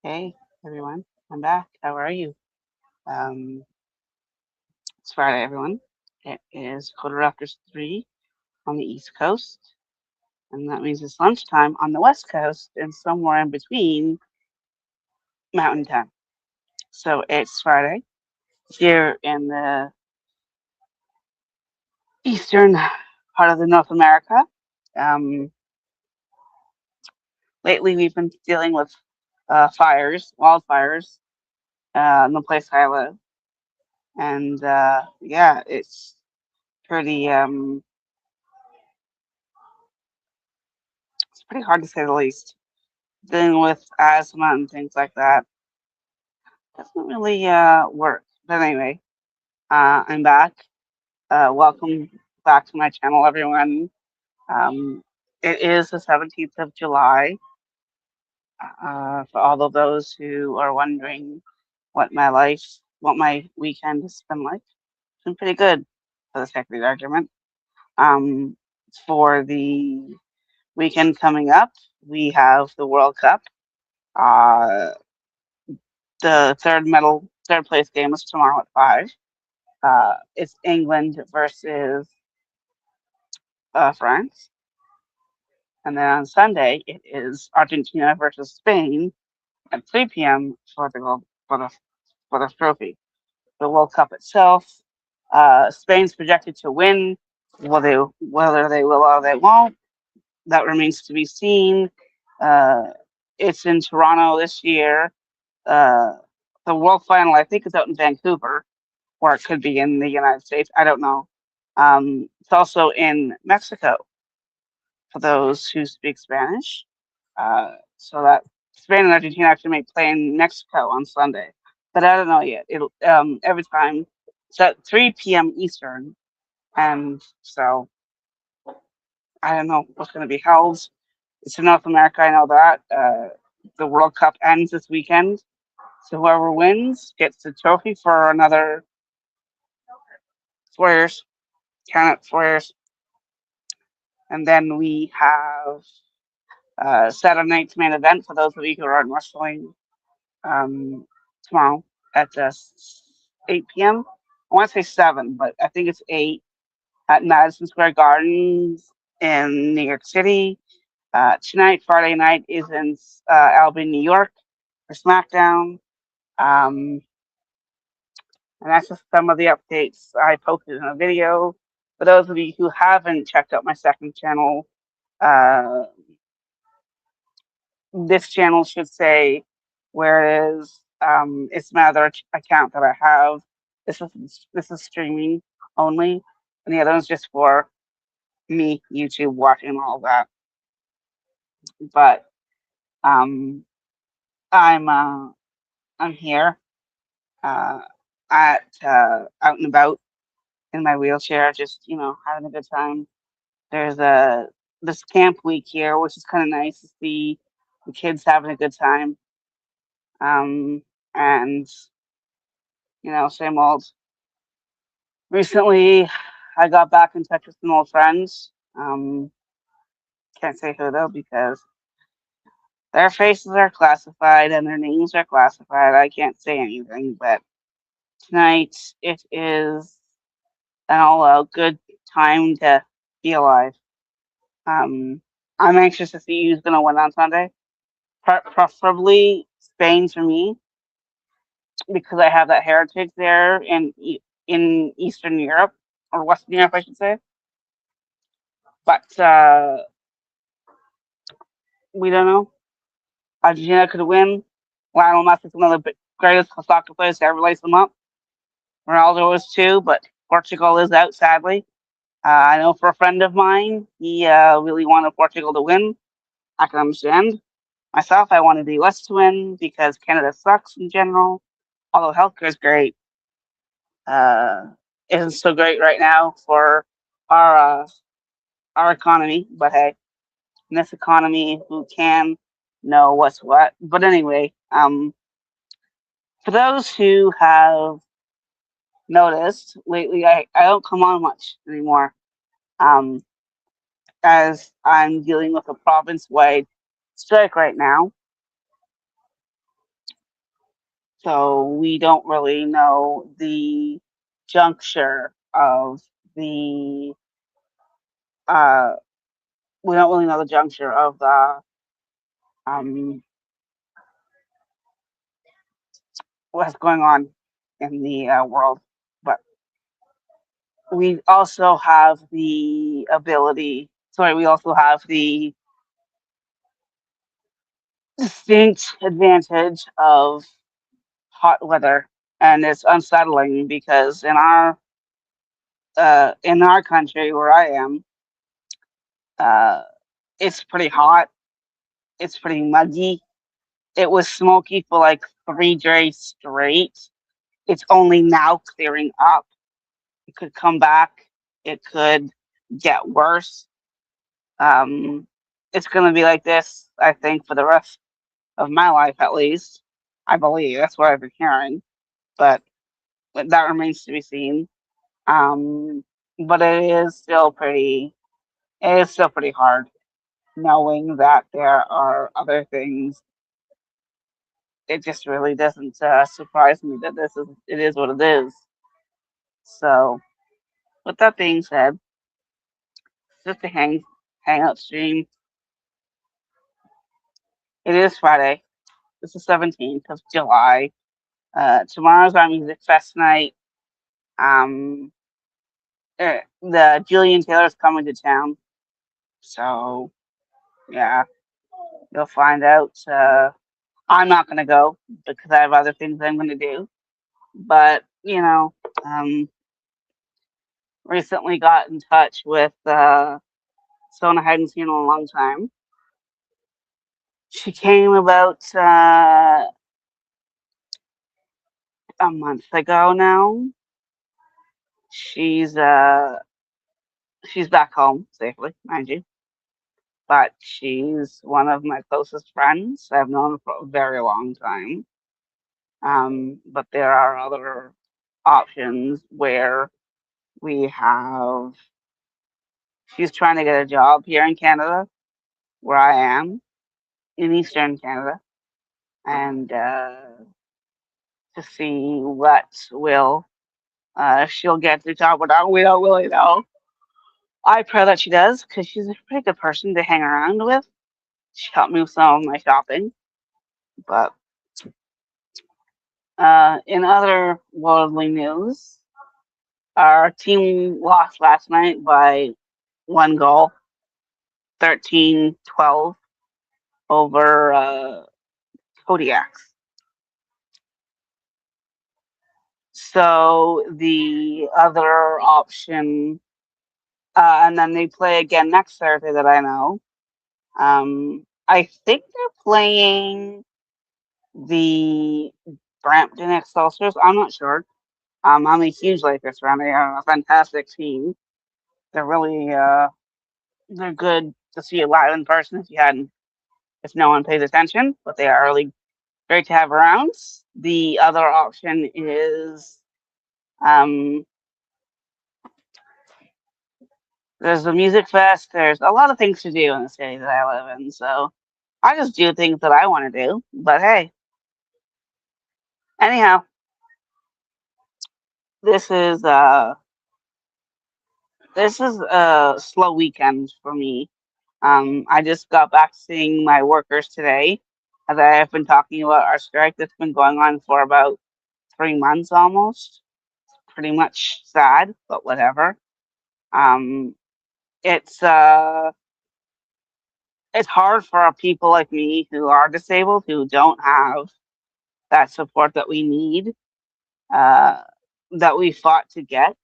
Hey everyone, I'm back. How are you? Um, it's Friday, everyone. It is quarter after 3 on the East Coast, and that means it's lunchtime on the West Coast and somewhere in between Mountain Time. So it's Friday here in the eastern part of the North America. Um, Lately, we've been dealing with wildfires, in the place I live, and yeah, it's pretty. It's pretty hard to say the least. Dealing with asthma and things like that doesn't really work. But anyway, I'm back. Welcome back to my channel, everyone. Um, it is the 17th of July. For all of those who are wondering what my weekend has been like, it's been pretty good for the sake of the argument. Um, for the weekend coming up, we have the World Cup. Uh, the third place game is tomorrow at 5. It's England versus France, and then on Sunday it is Argentina versus Spain at 3 p.m. for the trophy. The World Cup itself, Spain's projected to win. Whether they will or they won't, that remains to be seen. Uh, it's in Toronto this year. Uh, the World Final, I think, is out in Vancouver, or it could be in the United States. I don't know. It's also in Mexico for those who speak Spanish. So that Spain and Argentina actually may play in Mexico on Sunday, but I don't know yet. It'll every time it's at 3 p.m. Eastern, and so I don't know what's going to be held. It's in North America. I know that the World Cup ends this weekend, so whoever wins gets the trophy for another 4 years. Count it, 4 years. And then we have Saturday night's main event for those of you who are in wrestling tomorrow at 8 p.m. I want to say 7, but I think it's 8 at Madison Square Gardens in New York City. Tonight, Friday night, is in Albany, New York for SmackDown. Um, and that's just some of the updates I posted in a video. For those of you who haven't checked out my second channel, uh, this channel should say where it is. It's my other account that I have. This is streaming only, and the other one's just for me, YouTube, watching all that. But um, I'm I'm here uh, at out and about in my wheelchair, just having a good time. There's a this camp week here, which is kind of nice to see the kids having a good time. And same old. Recently, I got back in touch with some old friends. Can't say who though because their faces are classified and their names are classified. I can't say anything, but tonight it is an all-out good time to be alive. Um, I'm anxious to see who's going to win on Sunday. Preferably Spain for me because I have that heritage there in Eastern Europe or Western Europe, I should say. But we don't know. Argentina could win. Lionel Messi is one of the greatest soccer players to ever lace them up. Ronaldo is too, but Portugal is out sadly. I know for a friend of mine, he really wanted Portugal to win. I can understand. Myself, I wanted the US to win because Canada sucks in general. Although healthcare is great, uh, isn't so great right now for our uh, our economy. But hey, in this economy, who can know what's what? But anyway, for those who have noticed lately, I don't come on much anymore. Um, as I'm dealing with a province-wide strike right now. So we don't really know the juncture of the uh we don't really know the juncture of the um what's going on in the world. But we also have the ability. Sorry, we also have the distinct advantage of hot weather, and it's unsettling because in our country where I am, uh, it's pretty hot. It's pretty muggy. It was smoky for like 3 days straight. It's only now clearing up. It could come back. It could get worse. Um, it's going to be like this, I think, for the rest of my life, at least. I believe that's what I've been hearing, but that remains to be seen. Um, but it is still pretty hard knowing that there are other things. It just really doesn't surprise me that it is what it is. So, with that being said, just a hangout stream. It is Friday. It's the 17th of July. Tomorrow's our music fest night. Um, the Julian Taylor's coming to town, so yeah, you'll find out. I'm not gonna go because I have other things I'm gonna do. But um, recently got in touch with someone I hadn't seen in a long time. She came about a month ago now. She's uh she's back home safely, mind you. But she's one of my closest friends. I've known her for a very long time. But there are other options where we have. She's trying to get a job here in Canada, where I am in Eastern Canada, and to see what will she'll get the job or not. We don't really know. I pray that she does because she's a pretty good person to hang around with. She helped me with some of my shopping. But in other worldly news, our team lost last night by 1 goal, 13-12 over Kodiaks. So the other option, and then they play again next Thursday that I know. I think they're playing the Brampton Excelsiors. I'm not sure. I'm a huge Lakers fan. They are a fantastic team. They're really they're good to see live in person if no one pays attention, but they are really great to have around. The other option is um, there's a music fest. There's a lot of things to do in the city that I live in, so I just do things that I want to do. But hey, anyhow, this is uh this is a slow weekend for me. I just got back seeing my workers today, as I have been talking about our strike that's been going on for about 3 months almost. Pretty much sad, but whatever. Um, it's uh, it's hard for people like me who are disabled who don't have that support that we need, uh, that we fought to get.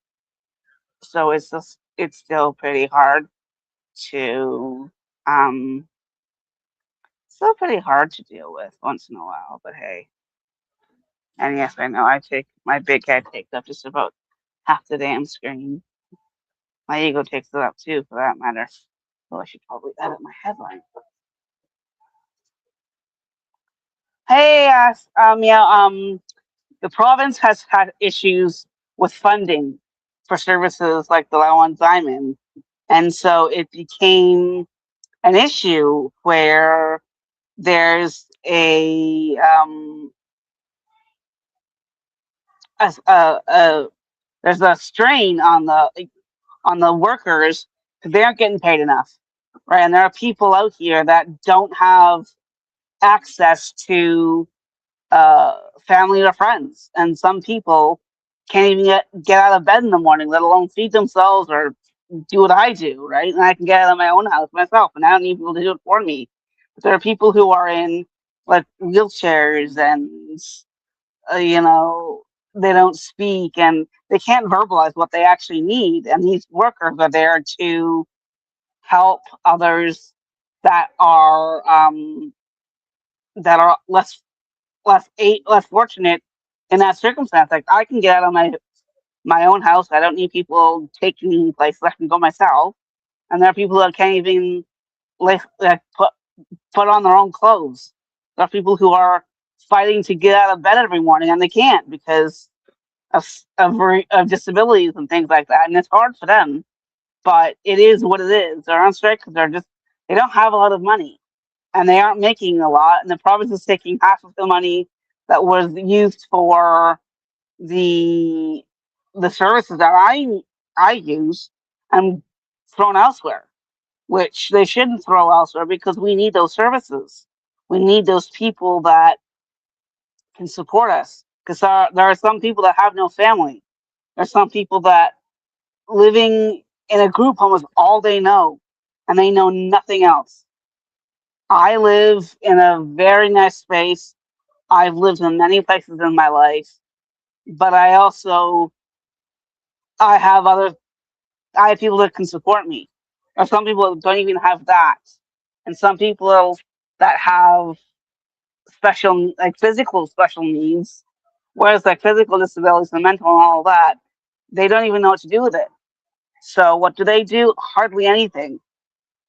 So it's still pretty hard to um, still pretty hard to deal with once in a while. But hey, and yes, I know I take my big head takes up just about half the damn screen. My ego takes it up too, for that matter. So I should probably edit my headline. Hey, the province has had issues with funding for services like the ones I'm in, and so it became an issue where there's as there's a strain on the workers because they aren't getting paid enough, right? And there are people out here that don't have access to family or friends, and some people can't even get out of bed in the morning, let alone feed themselves or do what I do, right? And I can get out of my own house myself, and I don't need people to do it for me. But there are people who are in like wheelchairs and you know, they don't speak and they can't verbalize what they actually need. And these workers are there to help others that are less fortunate in that circumstance. Like I can get out of my own house. I don't need people taking me places. I can go myself. And there are people that can't even like put on their own clothes. There are people who are fighting to get out of bed every morning and they can't because of disabilities and things like that, and it's hard for them. But it is what it is. They're on strike because they don't have a lot of money and they aren't making a lot, and the province is taking half of the money that was used for the the services that I use and thrown elsewhere, which they shouldn't throw elsewhere because we need those services. We need those people that can support us because there are some people that have no family. There's some people that living in a group home is all they know, and they know nothing else. I live in a very nice space. I've lived in many places in my life, but I have other I have people that can support me. Or some people that don't even have that, and some people that have special like physical special needs, whereas like physical disabilities and mental and all of that, they don't even know what to do with it. So what do they do? Hardly anything.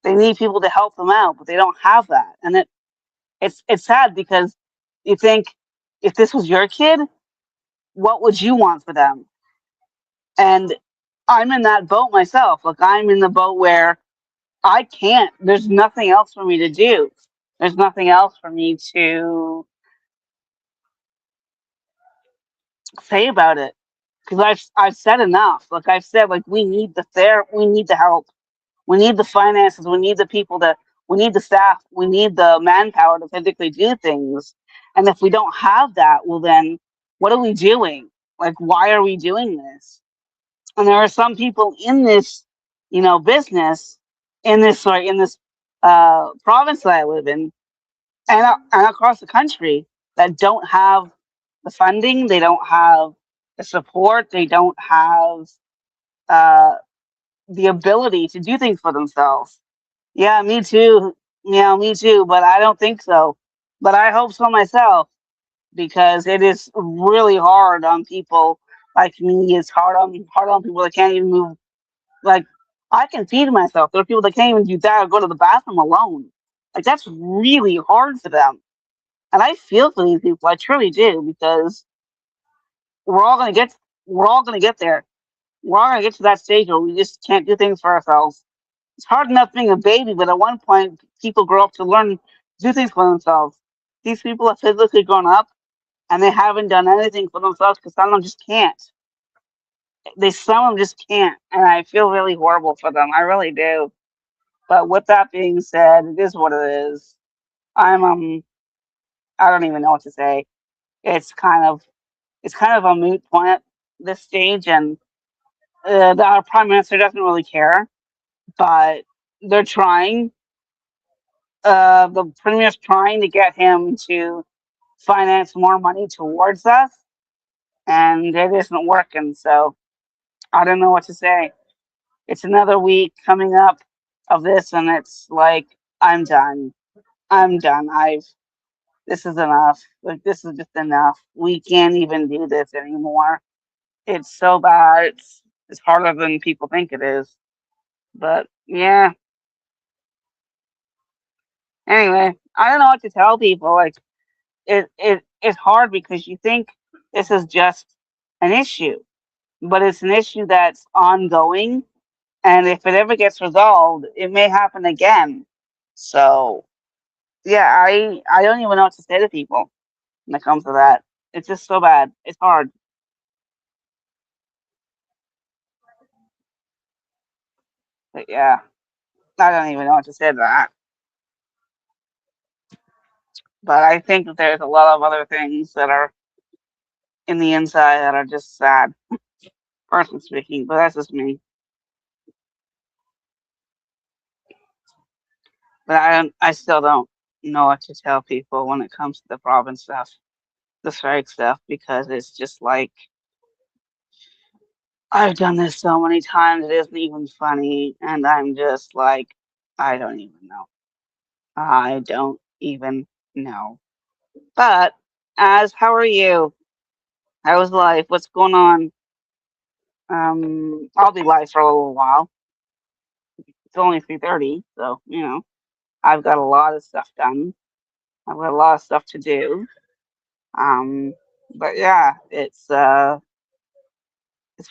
They need people to help them out, but they don't have that. And it's sad because you think if this was your kid, what would you want for them? And I'm in that boat myself. Like I'm in the boat where I can't. There's nothing else for me to do. There's nothing else for me to say about it because I've said enough. Like I've said, like we need the help. We need the finances. We need the people that we need the staff. We need the manpower to physically do things. And if we don't have that, well, then what are we doing? Like, why are we doing this? And there are some people in this, business in this province that I live in, and across the country that don't have the funding. They don't have the support. They don't have uh, the ability to do things for themselves. Yeah, me too. Yeah, me too. But I don't think so. But I hope so myself because it is really hard on people like me. It's hard on people that can't even move. Like I can feed myself. There are people that can't even do that or go to the bathroom alone. Like that's really hard for them. And I feel for these people. I truly do because we're all gonna get we're all gonna get there. We're all gonna get to that stage where we just can't do things for ourselves. It's hard enough being a baby, but at one point, people grow up to learn to do things for themselves. These people have physically grown up and they haven't done anything for themselves because some of them just can't. Some of them just can't, and I feel really horrible for them. I really do. But with that being said, it is what it is. I'm I don't even know what to say. It's kind of it's kind of a moot point at this stage, and our prime minister doesn't really care, but they're trying. The premier's trying to get him to finance more money towards us, and it isn't working. So I don't know what to say. It's another week coming up of this, and it's like I'm done. I'm done. I've This is enough. Like this is just enough. We can't even do this anymore. It's so bad. It's harder than people think it is. But yeah. Anyway, I don't know what to tell people. Like it's hard because you think this is just an issue, but it's an issue that's ongoing, and if it ever gets resolved, it may happen again. So yeah, I don't even know what to say to people when it comes to that. It's just so bad. It's hard. But yeah, I don't even know what to say to that. But I think that there's a lot of other things that are in the inside that are just sad, personally speaking. But that's just me. But I still don't know what to tell people when it comes to the province stuff, the strike stuff, because it's just like I've done this so many times. It isn't even funny, and I'm just like, I don't even know. I don't even know. But as how are you? How's life? What's going on? I'll be live for a little while. It's only 3:30, so I've got a lot of stuff done. I've got a lot of stuff to do. Um, but yeah, it's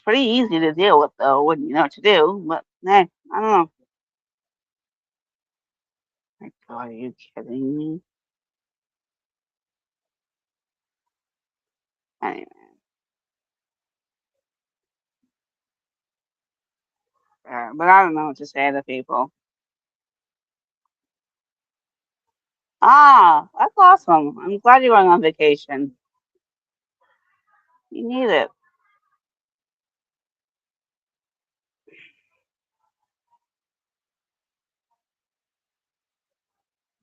pretty easy to deal with though when you know what to do. But hey, I don't know. Like, are you kidding me? Anyway, but I don't know what to say to people. Ah, that's awesome. I'm glad you're going on vacation. You need it.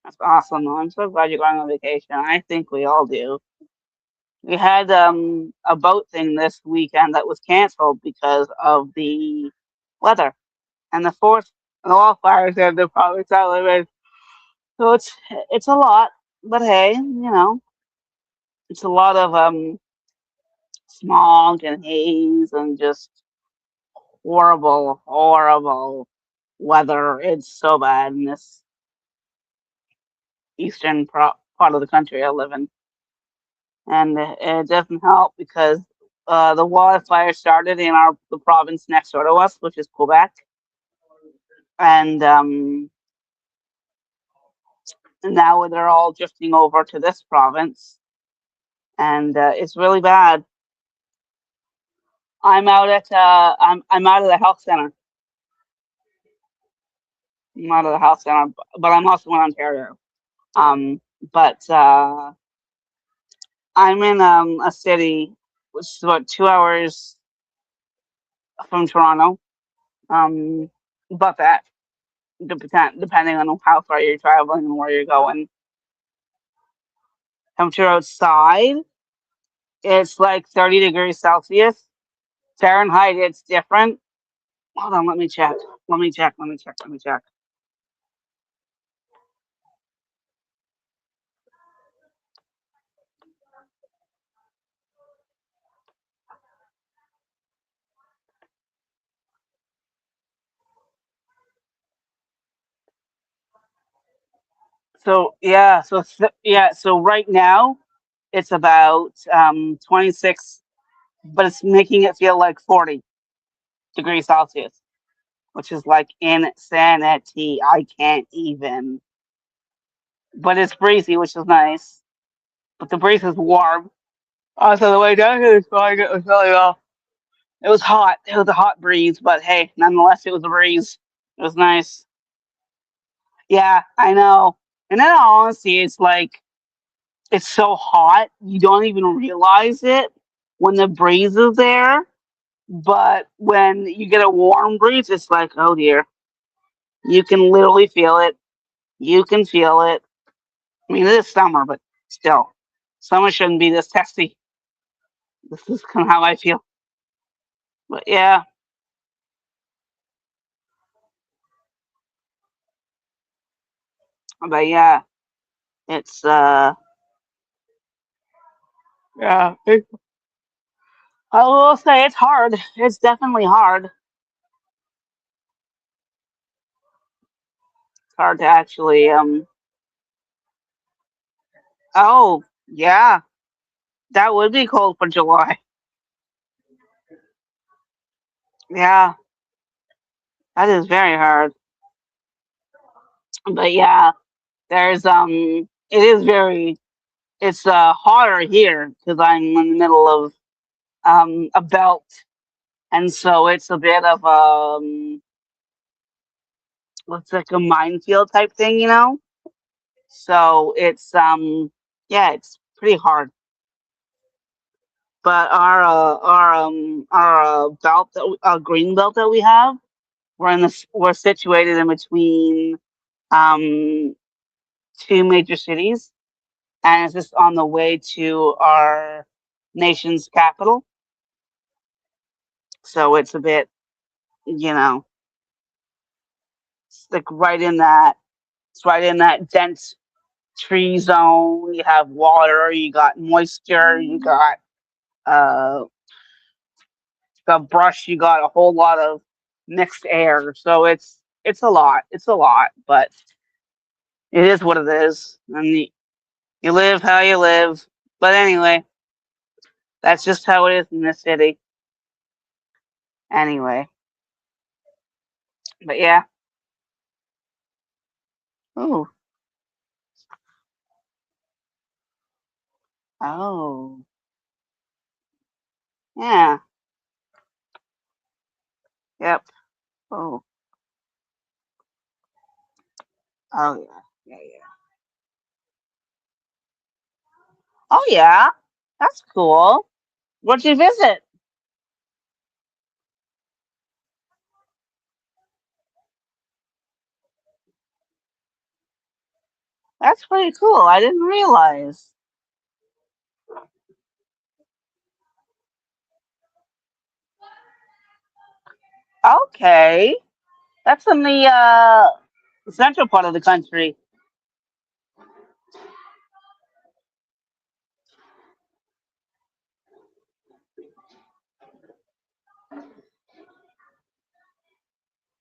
That's awesome. Though. I'm so glad you're going on vacation. I think we all do. We had a boat thing this weekend that was canceled because of the weather and the fourth and the wildfires and the province I live in. So it's a lot, but hey, it's a lot of smog and haze and just horrible, horrible weather. It's so bad in this part of the country I live in, and it doesn't help because the wildfire started in the province next door to us, which is Quebec, and now they're all drifting over to this province, and it's really bad. I'm out of the health center. I'm out of the health center, but I'm also in Ontario. Um, but I'm in a city which is about 2 hours from Toronto. But that depending on how far you're traveling and where you're going. Temperature outside, it's like 30 degrees Celsius. Fahrenheit, it's different. Hold on, let me check. Let me check. Let me check. Let me check. So yeah, so right now it's about 26, but it's making it feel like 40 degrees Celsius, which is like insanity. I can't even. But it's breezy, which is nice. But the breeze is warm. So the way down here is going. It was really well. It was hot. It was a hot breeze, but hey, nonetheless, it was a breeze. It was nice. Yeah, I know. And in all honesty, it's like it's so hot you don't even realize it when the breeze is there. But when you get a warm breeze, it's like, oh dear, you can literally feel it. You can feel it. I mean, it is summer, but still, summer shouldn't be this testy. This is kind of how I feel. But yeah, but yeah, it's yeah. I will say it's hard. It's definitely hard. It's hard to actually Oh yeah, that would be cold for July. Yeah, that is very hard. But yeah, there's it is very it's hotter here because I'm in the middle of a belt, and so it's a bit of It's like a minefield type thing, you know. So yeah, it's pretty hard. But our belt green belt that we have, we're situated in between um two major cities, and it's just on the way to our nation's capital. So it's a bit, you know, it's like it's right in that dense tree zone. You have water, you got moisture, you got uh the brush, you got a whole lot of mixed air. So it's a lot. It's a lot, but it is what it is. And you live how you live. But anyway, that's just how it is in this city. Anyway, but yeah. Oh, oh, yeah, yep. Oh, oh yeah, yeah, yeah. Oh yeah, that's cool. Where'd you visit? That's pretty cool. I didn't realize. Okay, that's in the central part of the country.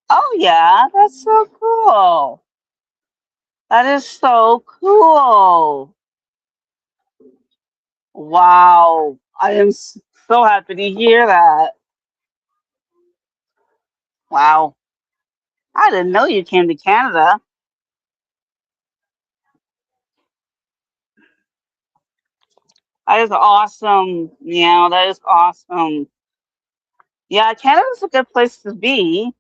Oh yeah, that's so cool. That is so cool. Wow, I am so happy to hear that. Wow, I didn't know you came to Canada. That is awesome. Yeah, that is awesome. Yeah, Canada's a good place to be,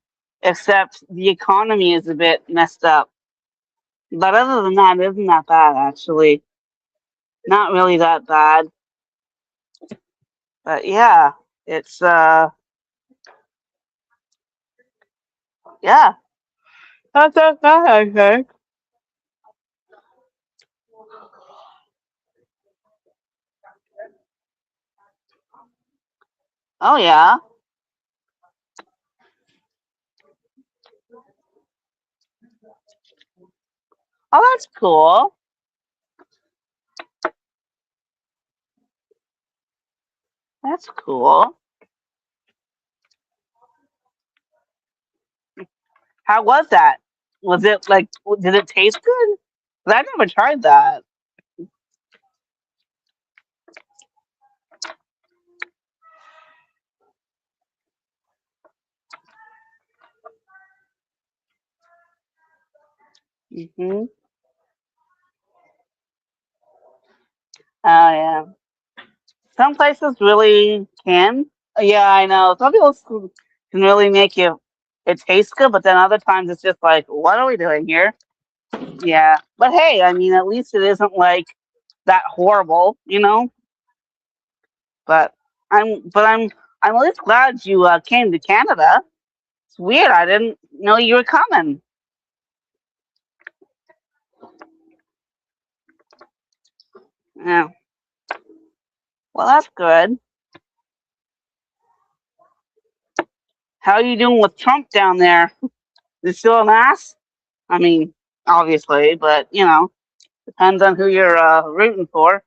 except the economy is a bit messed up. But other than that, it isn't that bad actually. Not really that bad. But yeah, it's yeah. That's okay, I think. Oh yeah. Oh, that's cool. That's cool. How was that? Was it like? Did it taste good? 'Cause I never tried that. Mhm. Oh yeah. Some places really can. Yeah, I know. Some people can really make you it tastes good, but then other times it's just like, what are we doing here? Yeah. But hey, I mean, at least it isn't like that horrible, you know? But I'm at least glad you came to Canada. It's weird. I didn't know you were coming. Yeah. Well, that's good. How are you doing with Trump down there? Is still an ass? I mean, obviously, but depends on who you're rooting for.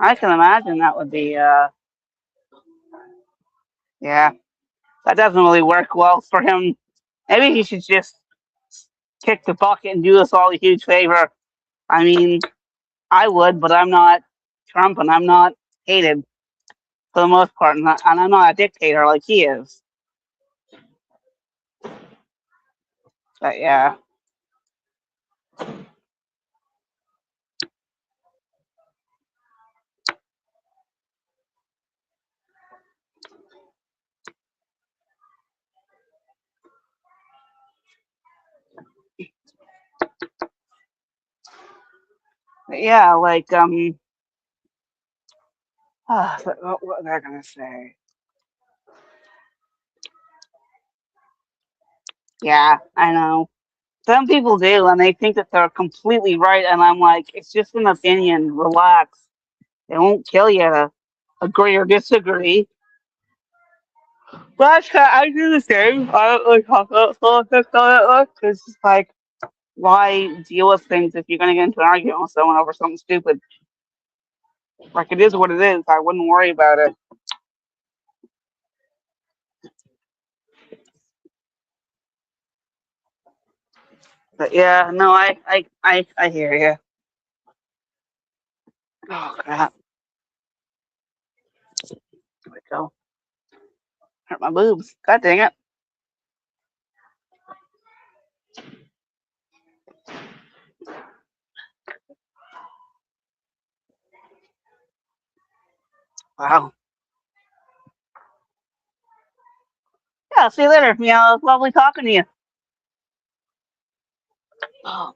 I can imagine that would be, yeah, that doesn't really work well for him. Maybe he should just kick the bucket and do us all a huge favor. I mean, I would, but I'm not Trump and I'm not hated for the most part, and I'm not a dictator like he is. But yeah, Yeah, like what was I gonna say? Yeah, I know. Some people do, and they think that they're completely right, and I'm like, it's just an opinion. Relax. It won't kill you to agree or disagree. But I do the same. I don't like talk about politics all that much. It's just like, why deal with things if you're going to get into an argument with someone over something stupid? Like, it is what it is. I wouldn't worry about it. But yeah, no, I hear you. Oh, crap. There we go. Hurt my boobs. God dang it. Wow. Yeah, see you later. Yeah, it's lovely talking to you. Oh,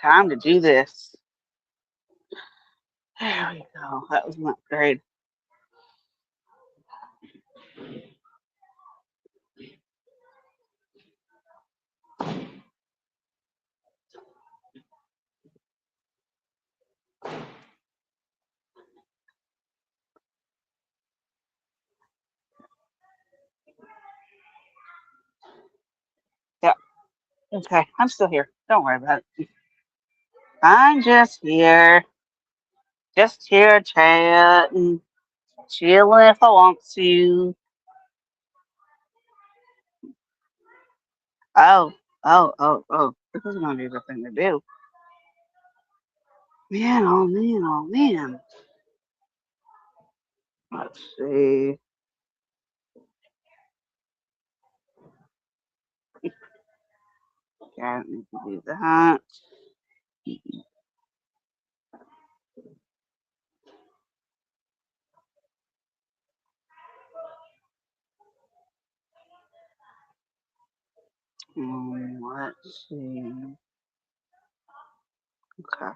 time to do this. There we go. That was not great. Yeah. Okay. I'm still here. Don't worry about it. I'm just here. Just here chatting. Chilling if I want to. Oh, oh. This is gonna be the thing to do. Man, oh man, oh man. Let's see. Can't need to do that. Let's see. Okay.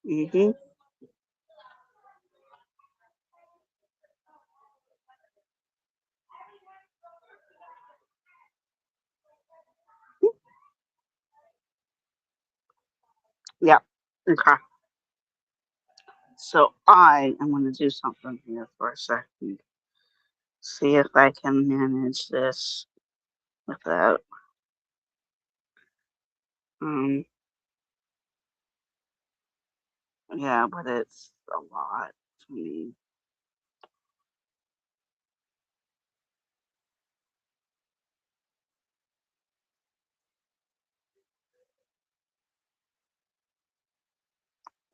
Mhm. Yeah. Okay. So I am gonna do something here for a second. See if I can manage this without. Um. Yeah, but it's a lot to me.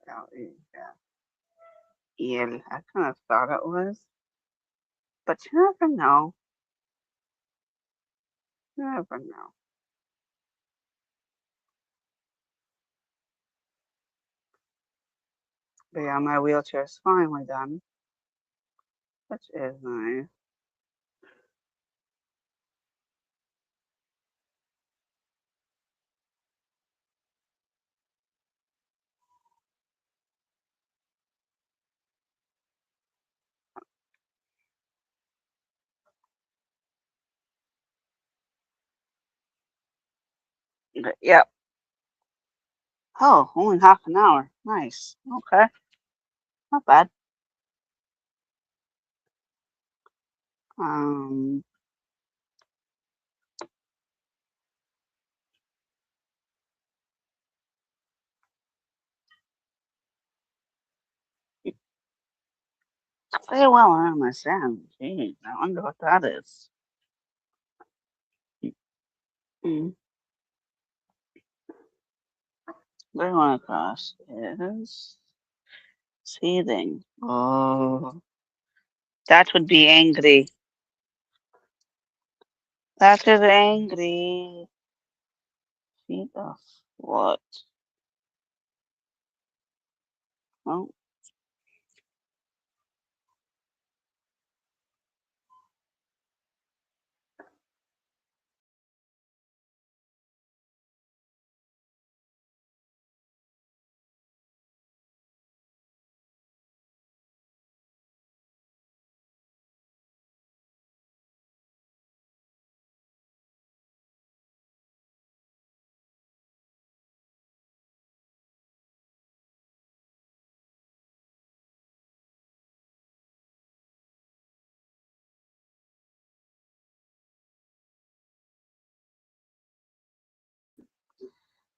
Oh, yeah. Yeah, I kind of thought it was, but you never know. You never know. But yeah, my wheelchair is finally done, which is nice. But yep. Oh, only half an hour. Nice. Okay. Not bad. Um, Stay well on my sound. Gee, I wonder what that is. Mm. Very one across is seething. Oh, that would be angry. That is angry. Feet off. What? Oh,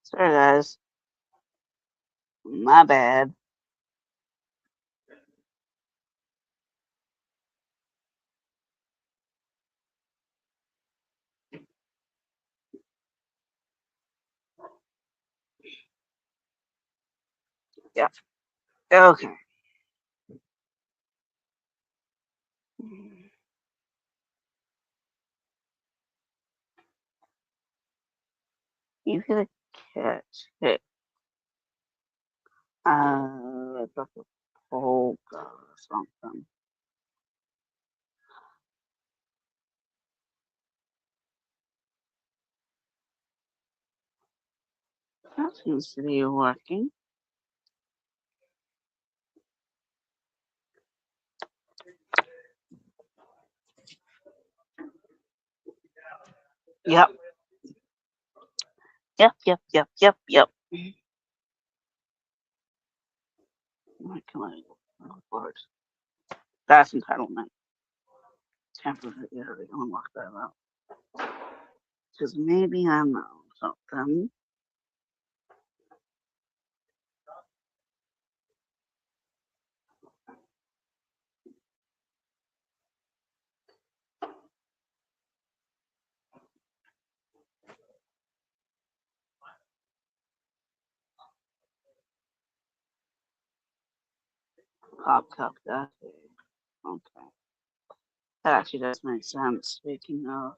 sorry guys. My bad. Yeah. Okay. You get a catch it. It's like a polka or something. That seems to be working. Yep. Yep. Yep. Yep. Yep. Yep. What can I? Oh, Lord. That's entitlement. Temporary. Yeah, they unlock that out. Because maybe I know something. Pop cup. That's it. Okay. That actually does make sense. Speaking of,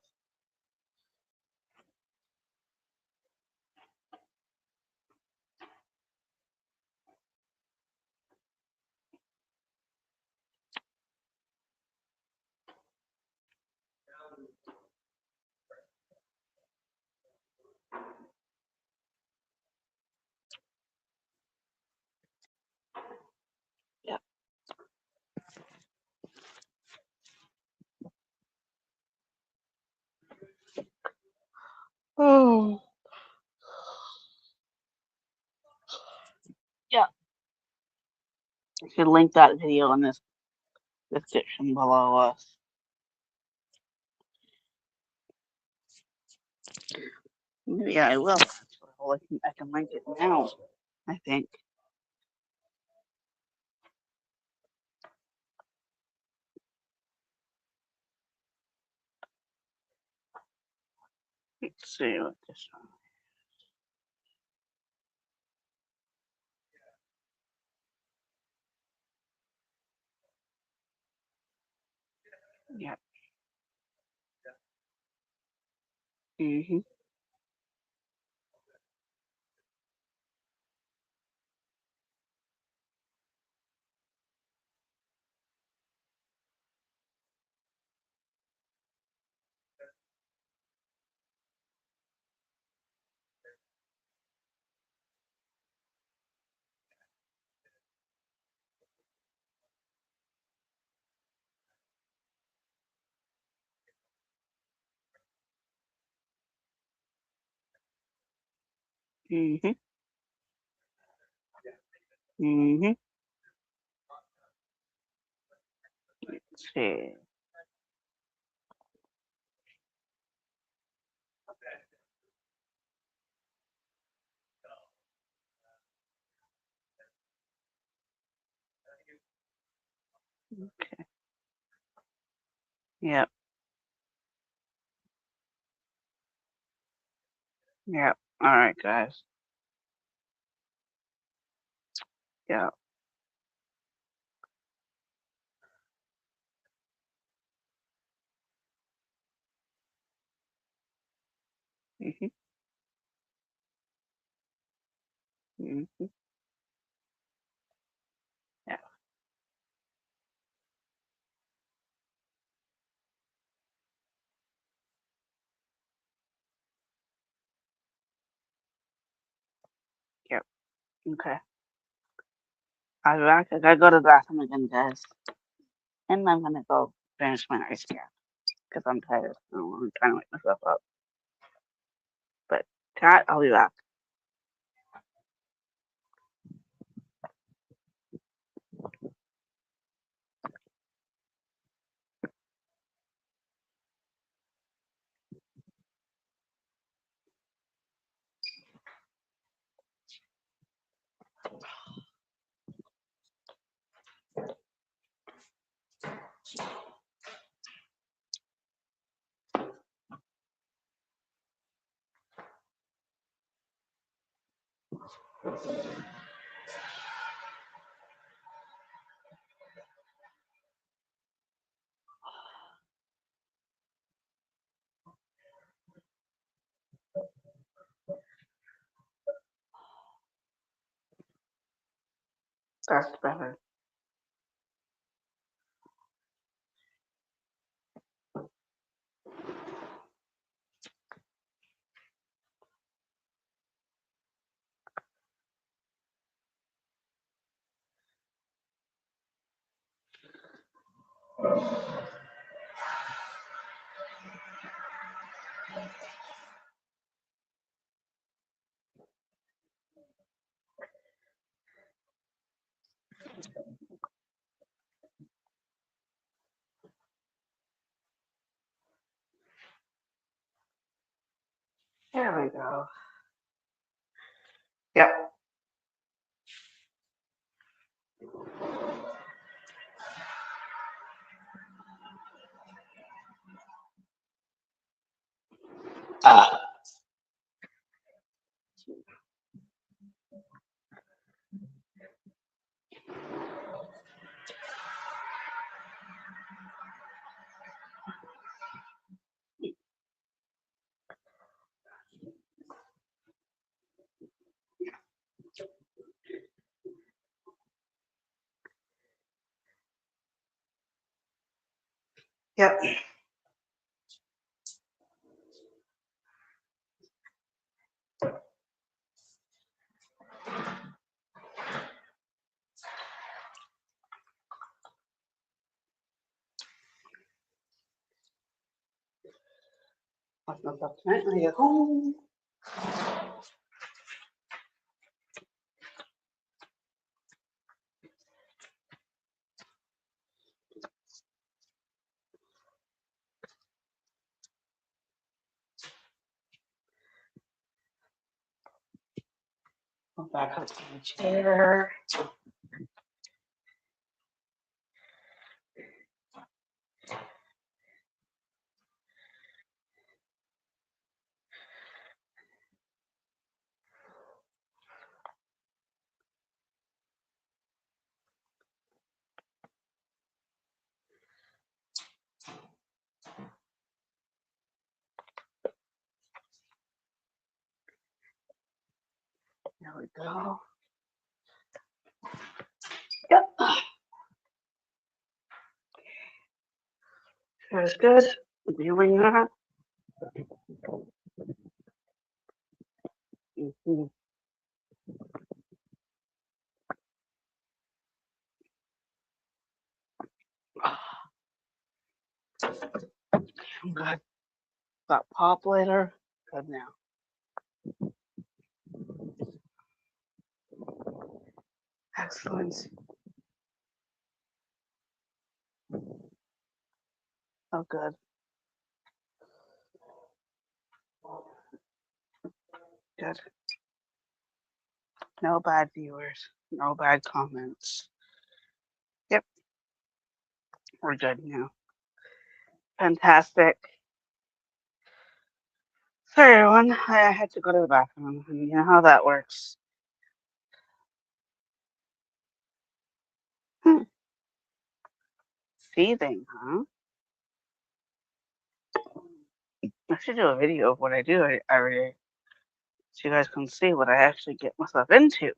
yeah. Oh. Yeah. I should link that video in this description below us. Yeah, I will actually. Well, I can link it now. I think. Let's see what this one. Yep. Mhm. Mhm. Mhm. Let's see. Okay. Yep. Yep. All right, guys. Yep. Mhm. Mm-hmm. Yeah. Yep. Okay. I'll be back. I gotta go to the bathroom again, guys. And I'm gonna go finish my ice cream because I'm tired. I'm trying to wake myself up. But, Kat, I'll be back. That's better. There we go. Yep. Uh, yep. Watch myself tonight when I get home. Go back up to the chair. There we go. Yep. That's good. Doing that. Mm-hmm. I'm good. Got pop later. Good now. Excellent. Oh, good. Good. No bad viewers. No bad comments. Yep. We're good now. Fantastic. Sorry, everyone. I had to go to the bathroom, and you know how that works. Hmm. Seething, huh? I should do a video of what I do every day. so you guys can see what I actually get myself into.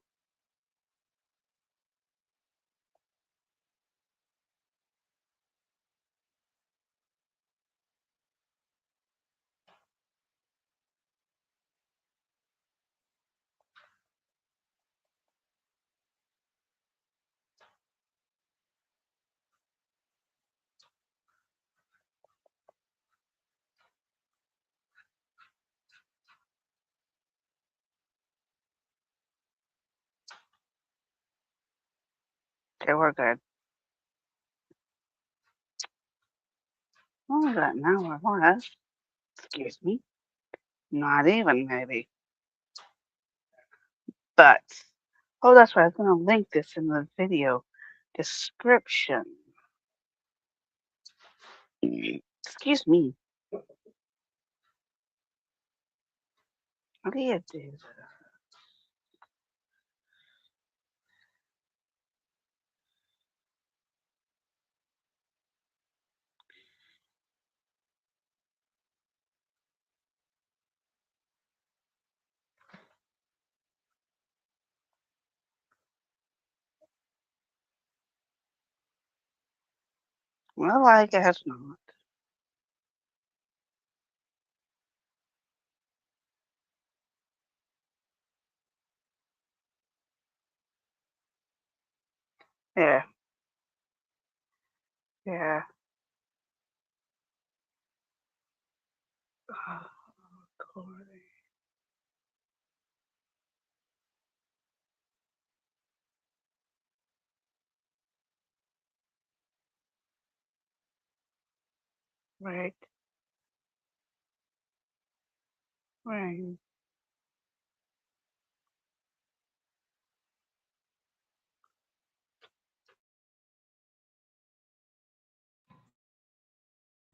Okay, we're good. Only got an hour left. Excuse me. Not even, maybe. But, oh, that's right. I was going to link this in the video description. Excuse me. What do you do? Well, I guess not. Yeah, yeah. Oh, Corey. Right, right.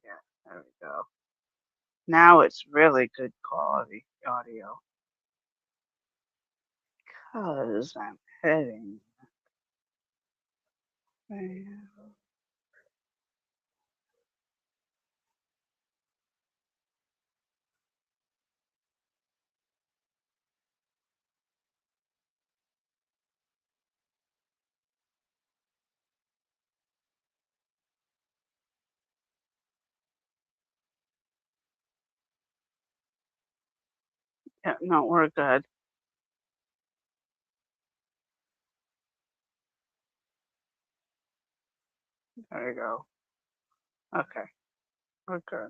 Yeah, there we go. Now it's really good quality audio. Because I'm heading. Yeah, no, we're good. There we go. Okay, we're good.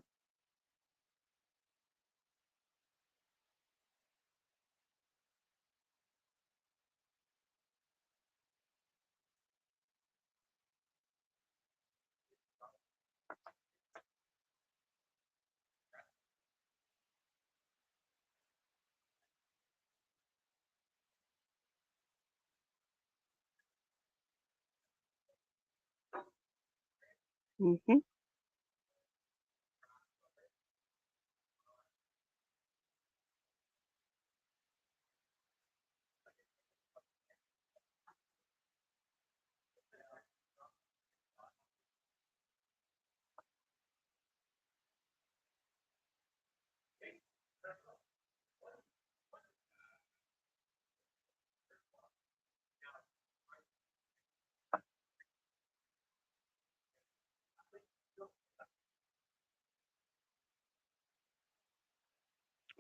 Mm-hmm.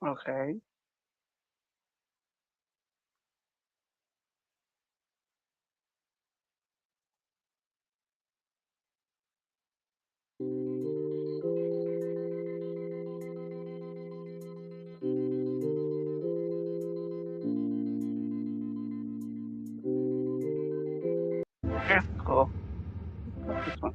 Okay. That's cool. Put this one.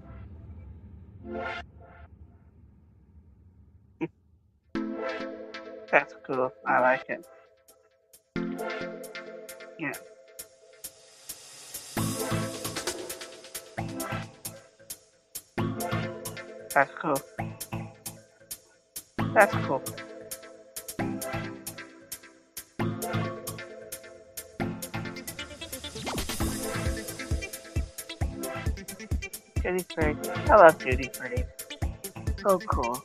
That's cool. I like it. Yeah, that's cool. That's cool. Duty free. I love duty free. So cool.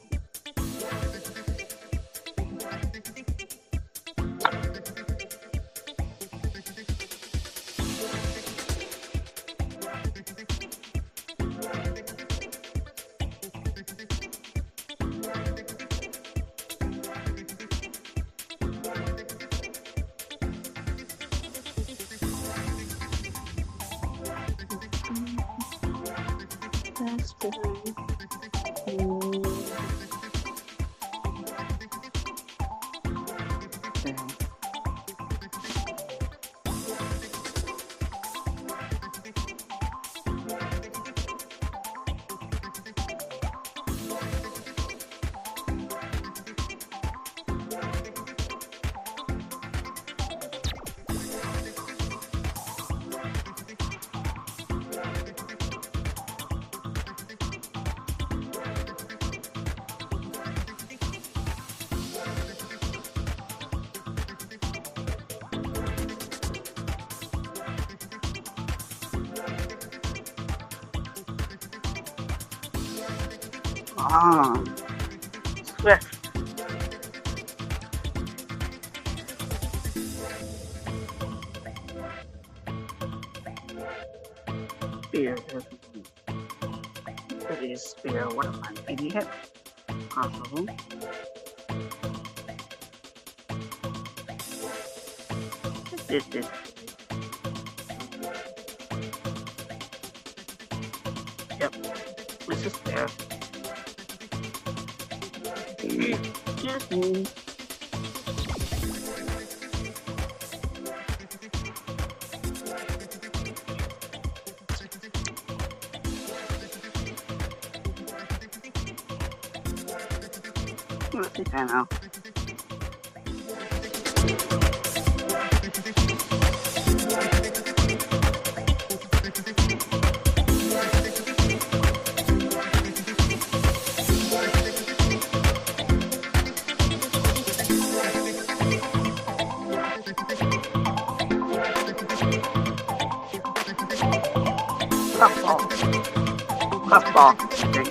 spinning. Okay. Ah, swift. Spear. It is spear. What am I, an idiot? Possible. This. Yep. This is there. Excuse me. I think I know. Puffball. I think.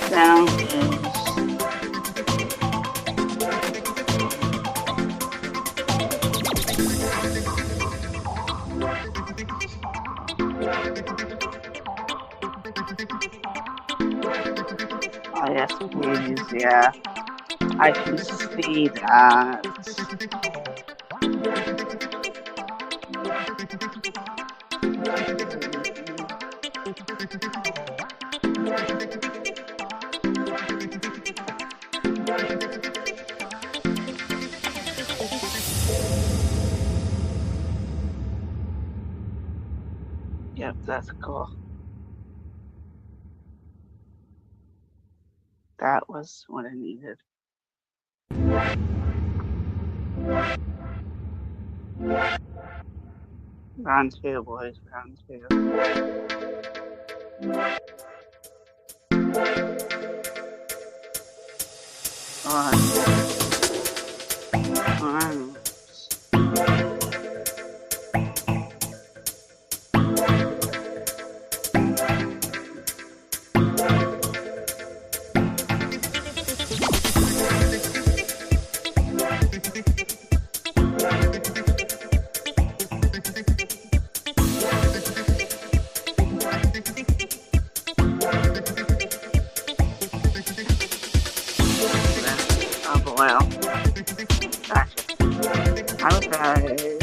Down is oh yes, please, yeah. I can see that. Yep, that's cool. That was what I needed. Round two, boys, round two. Alright. Well, gotcha. Okay.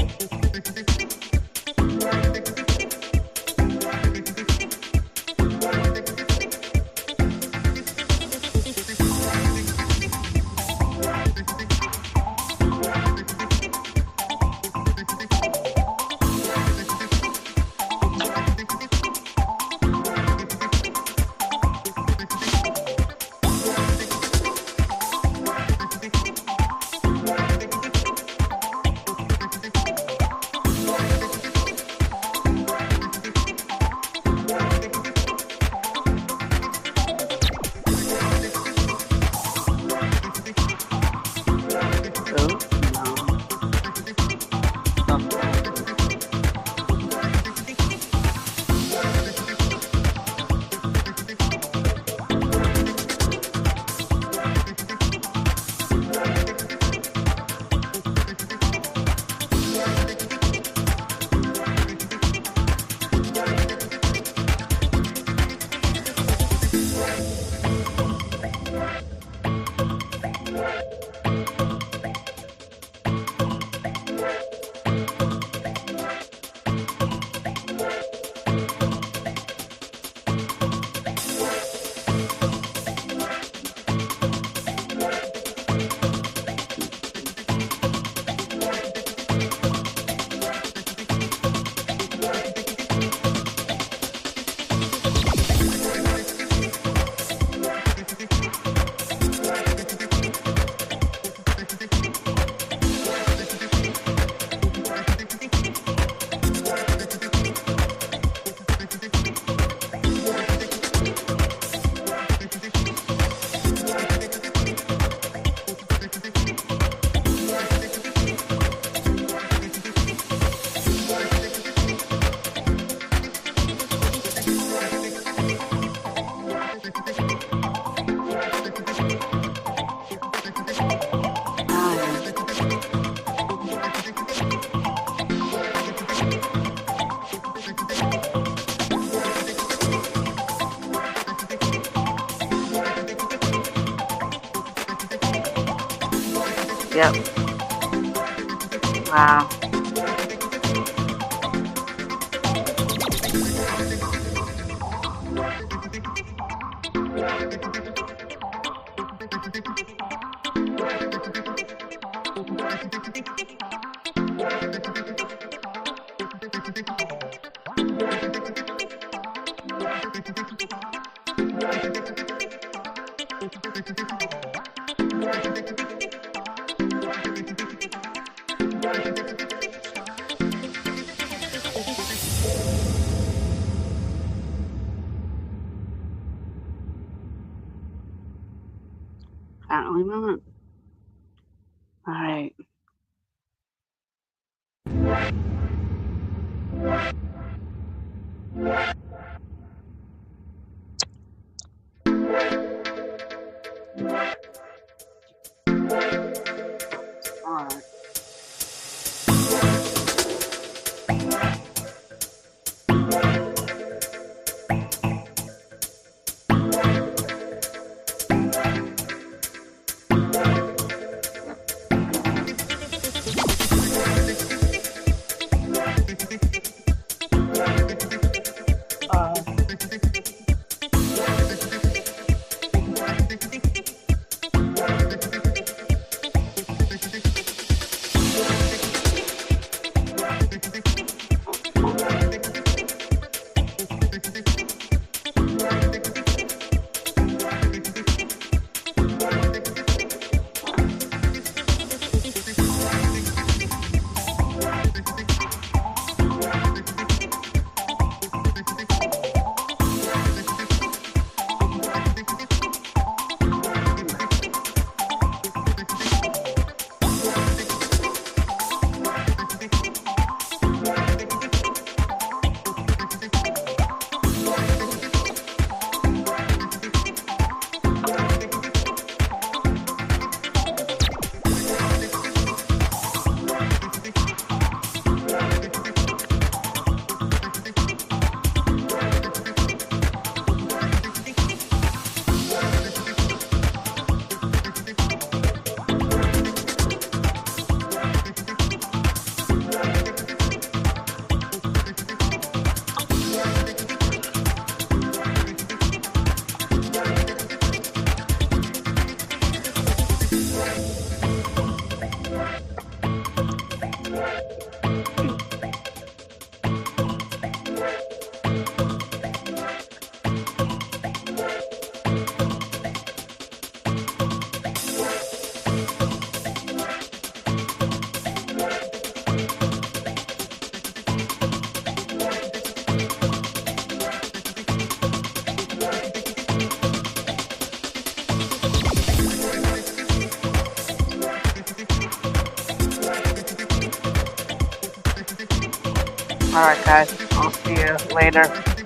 Yep. Wow. Apparently not. All right. All right. Uh, all right, guys. I'll see you later.